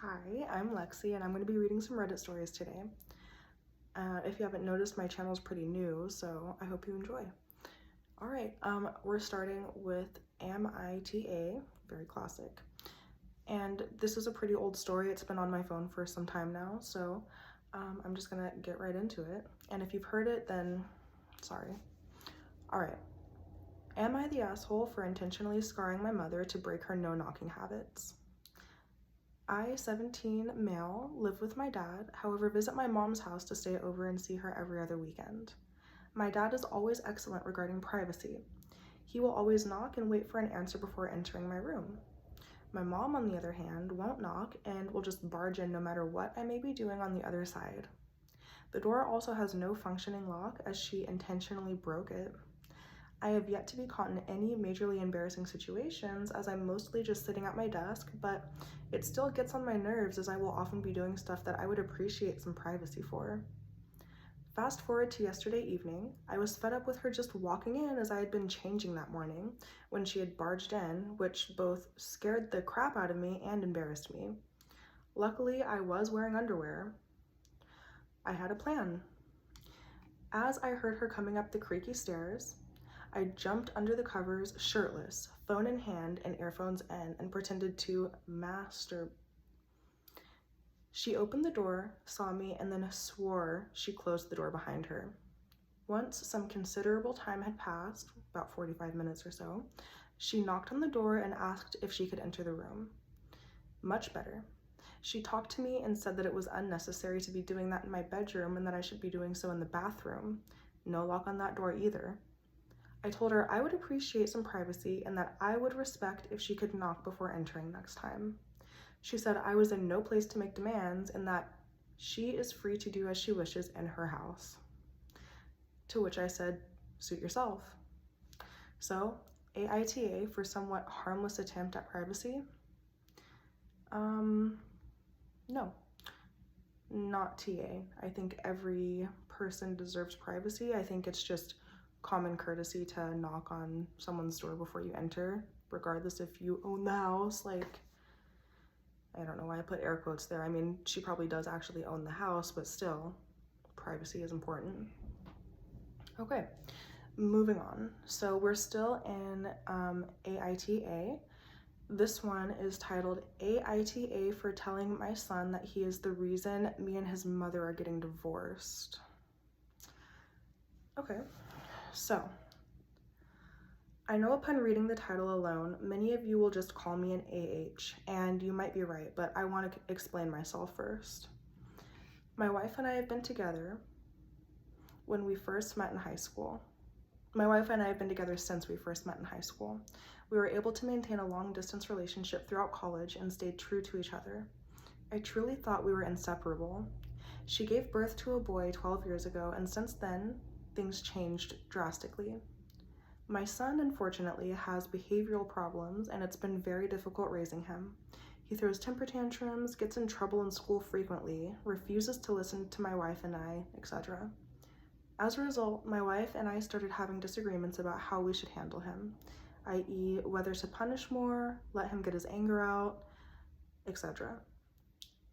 Hi, I'm Lexi, and I'm going to be reading some Reddit stories today. If you haven't noticed, my channel is pretty new, so I hope you enjoy. All right, we're starting with Am I TA, very classic. And this is a pretty old story. It's been on my phone for some time now, so I'm just gonna get right into it. And if you've heard it, then sorry. All right. Am I the asshole for intentionally scarring my mother to break her no-knocking habits? I, 17 male, live with my dad, however visit my mom's house to stay over and see her every other weekend. My dad is always excellent regarding privacy. He will always knock and wait for an answer before entering my room. My mom, on the other hand, won't knock and will just barge in no matter what I may be doing on the other side. The door also has no functioning lock as she intentionally broke it. I have yet to be caught in any majorly embarrassing situations as I'm mostly just sitting at my desk, but it still gets on my nerves as I will often be doing stuff that I would appreciate some privacy for. Fast forward to yesterday evening, I was fed up with her just walking in as I had been changing that morning when she had barged in, which both scared the crap out of me and embarrassed me. Luckily, I was wearing underwear. I had a plan. As I heard her coming up the creaky stairs, I jumped under the covers shirtless, phone in hand and earphones in, and pretended to master. She opened the door, saw me, and then swore she closed the door behind her. Once some considerable time had passed, about 45 minutes or so, she knocked on the door and asked if she could enter the room. Much better. She talked to me and said that it was unnecessary to be doing that in my bedroom and that I should be doing so in the bathroom. No lock on that door either. I told her I would appreciate some privacy and that I would respect if she could knock before entering next time. She said I was in no place to make demands and that she is free to do as she wishes in her house. To which I said, suit yourself. So, AITA for somewhat harmless attempt at privacy? No, not TA. I think every person deserves privacy. I think it's just common courtesy to knock on someone's door before you enter, regardless if you own the house. Like, I don't know why I put air quotes there. I mean, she probably does actually own the house, but still, privacy is important. Okay, moving on. So we're still in AITA. This one is titled AITA for telling my son that he is the reason me and his mother are getting divorced. Okay, so I know upon reading the title alone, many of you will just call me an AH, and you might be right, but I want to explain myself first. My wife and I have been together when we first met in high school. My wife and I have been together since we first met in high school. We were able to maintain a long-distance relationship throughout college and stayed true to each other. I truly thought we were inseparable. She gave birth to a boy 12 years ago, and since then, things changed drastically. My son, unfortunately, has behavioral problems, and it's been very difficult raising him. He throws temper tantrums, gets in trouble in school frequently, refuses to listen to my wife and I, etc. As a result, my wife and I started having disagreements about how we should handle him, i.e., whether to punish more, let him get his anger out, etc.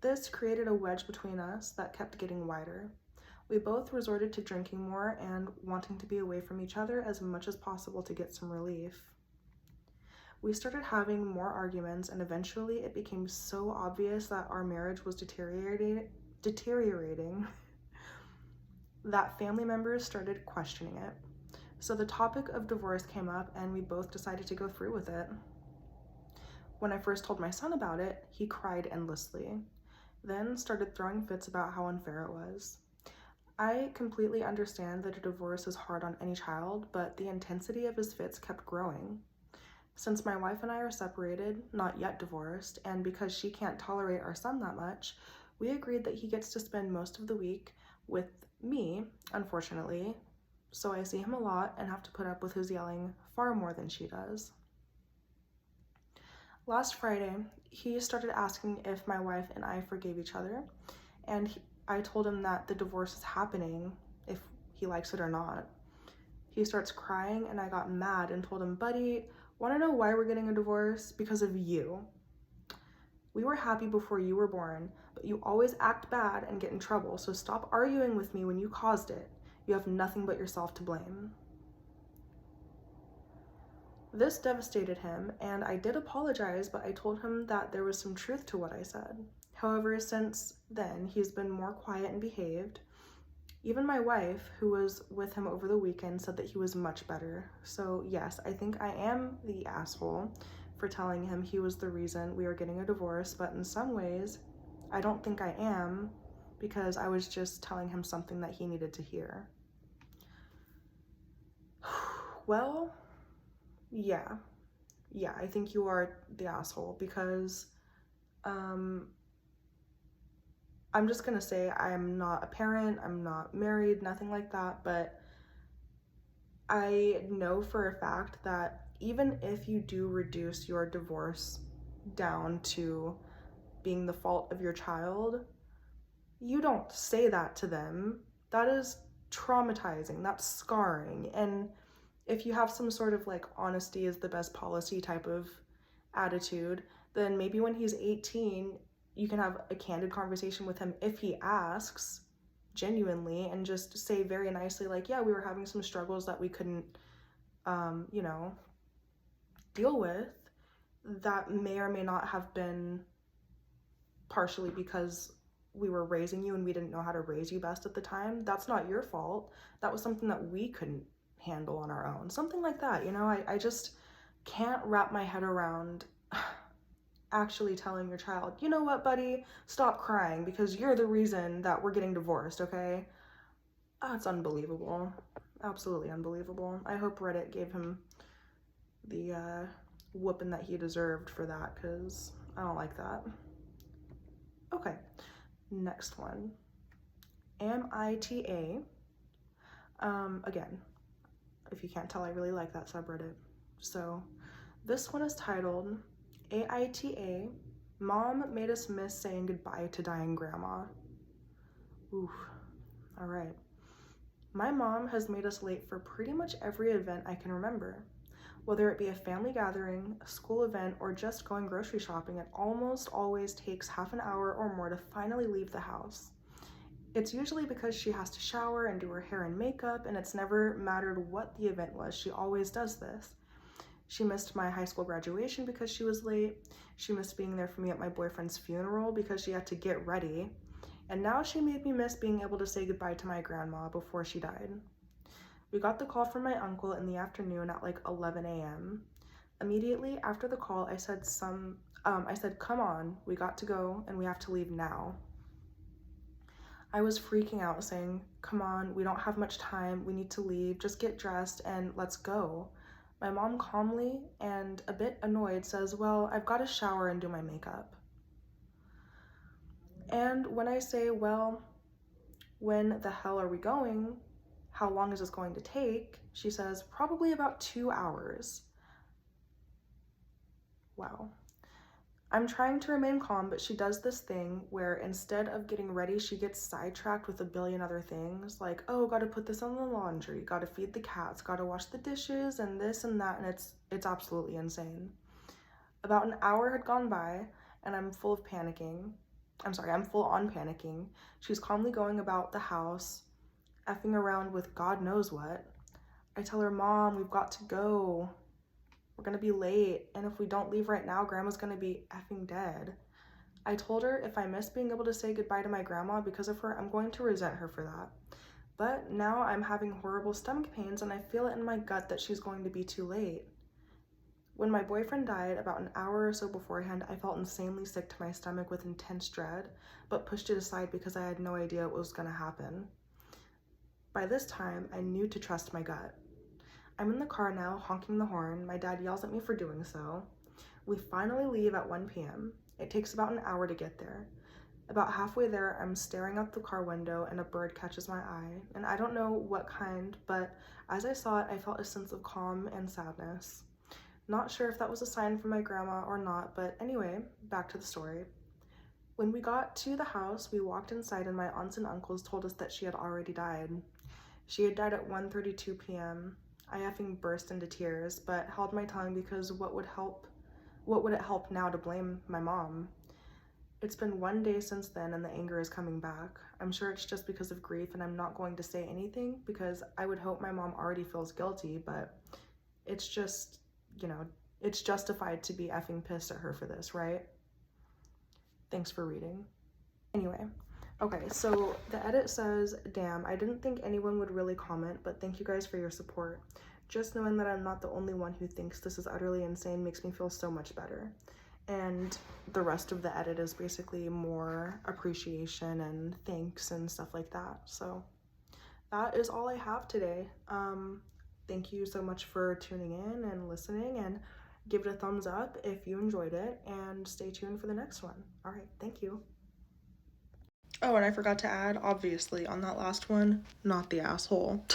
This created a wedge between us that kept getting wider. We both resorted to drinking more and wanting to be away from each other as much as possible to get some relief. We started having more arguments, and eventually it became so obvious that our marriage was deteriorating that family members started questioning it. So the topic of divorce came up and we both decided to go through with it. When I first told my son about it, he cried endlessly, then started throwing fits about how unfair it was. I completely understand that a divorce is hard on any child, but the intensity of his fits kept growing. Since my wife and I are separated, not yet divorced, and because she can't tolerate our son that much, we agreed that he gets to spend most of the week with me, unfortunately, so I see him a lot and have to put up with his yelling far more than she does. Last Friday, he started asking if my wife and I forgave each other, and I told him that the divorce is happening if he likes it or not. He starts crying and I got mad and told him, buddy, want to know why we're getting a divorce? Because of you. We were happy before you were born, but you always act bad and get in trouble, so stop arguing with me when you caused it. You have nothing but yourself to blame. This devastated him, and I did apologize, but I told him that there was some truth to what I said. However, since then, he's been more quiet and behaved. Even my wife, who was with him over the weekend, said that he was much better. So yes, I think I am the asshole for telling him he was the reason we were getting a divorce, but in some ways, I don't think I am, because I was just telling him something that he needed to hear. Well, yeah, I think you are the asshole, because I'm just gonna say I am not a parent, I'm not married, nothing like that, but I know for a fact that even if you do reduce your divorce down to being the fault of your child, you don't say that to them. That is traumatizing, that's scarring. And if you have some sort of like honesty is the best policy type of attitude, then maybe when he's 18, you can have a candid conversation with him if he asks genuinely, and just say very nicely, like, yeah, we were having some struggles that we couldn't, deal with. That may or may not have been partially because we were raising you and we didn't know how to raise you best at the time. That's not your fault. That was something that we couldn't handle on our own. Something like that, I just can't wrap my head around actually telling your child, you know what, buddy, stop crying because you're the reason that we're getting divorced, okay? Oh, it's unbelievable. Absolutely unbelievable. I hope Reddit gave him the whooping that he deserved for that, because I don't like that. Okay, next one. MITA. Again, if you can't tell, I really like that subreddit. So this one is titled AITA, Mom Made Us Miss Saying Goodbye to Dying Grandma. Oof, all right. My mom has made us late for pretty much every event I can remember. Whether it be a family gathering, a school event, or just going grocery shopping, it almost always takes half an hour or more to finally leave the house. It's usually because she has to shower and do her hair and makeup, and it's never mattered what the event was, she always does this. She missed my high school graduation because she was late. She missed being there for me at my boyfriend's funeral because she had to get ready. And now she made me miss being able to say goodbye to my grandma before she died. We got the call from my uncle in the afternoon at like 11 a.m. Immediately after the call, I said, come on, we got to go and we have to leave now. I was freaking out saying, come on, we don't have much time, we need to leave, just get dressed and let's go. My mom calmly and a bit annoyed says, well, I've got to shower and do my makeup. And when I say, well, when the hell are we going? How long is this going to take? She says, probably about 2 hours. Wow. I'm trying to remain calm, but she does this thing where instead of getting ready, she gets sidetracked with a billion other things, like, oh, gotta put this on the laundry, gotta feed the cats, gotta wash the dishes, and this and that, and it's absolutely insane. About an hour had gone by, and I'm full on panicking. She's calmly going about the house, effing around with God knows what. I tell her, Mom, we've got to go. We're gonna be late, and if we don't leave right now, Grandma's gonna be effing dead. I told her if I miss being able to say goodbye to my grandma because of her, I'm going to resent her for that. But now I'm having horrible stomach pains, and I feel it in my gut that she's going to be too late. When my boyfriend died about an hour or so beforehand, I felt insanely sick to my stomach with intense dread, but pushed it aside because I had no idea what was gonna happen. By this time, I knew to trust my gut. I'm in the car now, honking the horn. My dad yells at me for doing so. We finally leave at 1 p.m. It takes about an hour to get there. About halfway there, I'm staring out the car window and a bird catches my eye, and I don't know what kind, but as I saw it, I felt a sense of calm and sadness. Not sure if that was a sign from my grandma or not, but anyway, back to the story. When we got to the house, we walked inside and my aunts and uncles told us that she had already died. She had died at 1:32 p.m. I effing burst into tears, but held my tongue because what would it help now to blame my mom? It's been 1 day since then and the anger is coming back. I'm sure it's just because of grief and I'm not going to say anything because I would hope my mom already feels guilty, but it's just, you know, it's justified to be effing pissed at her for this, right? Thanks for reading. Anyway, okay, so the edit says, damn, I didn't think anyone would really comment, but thank you guys for your support. Just knowing that I'm not the only one who thinks this is utterly insane makes me feel so much better. And the rest of the edit is basically more appreciation and thanks and stuff like that. So that is all I have today. Thank you so much for tuning in and listening, and give it a thumbs up if you enjoyed it, and stay tuned for the next one. All right, thank you. Oh, and I forgot to add, obviously, on that last one, not the asshole.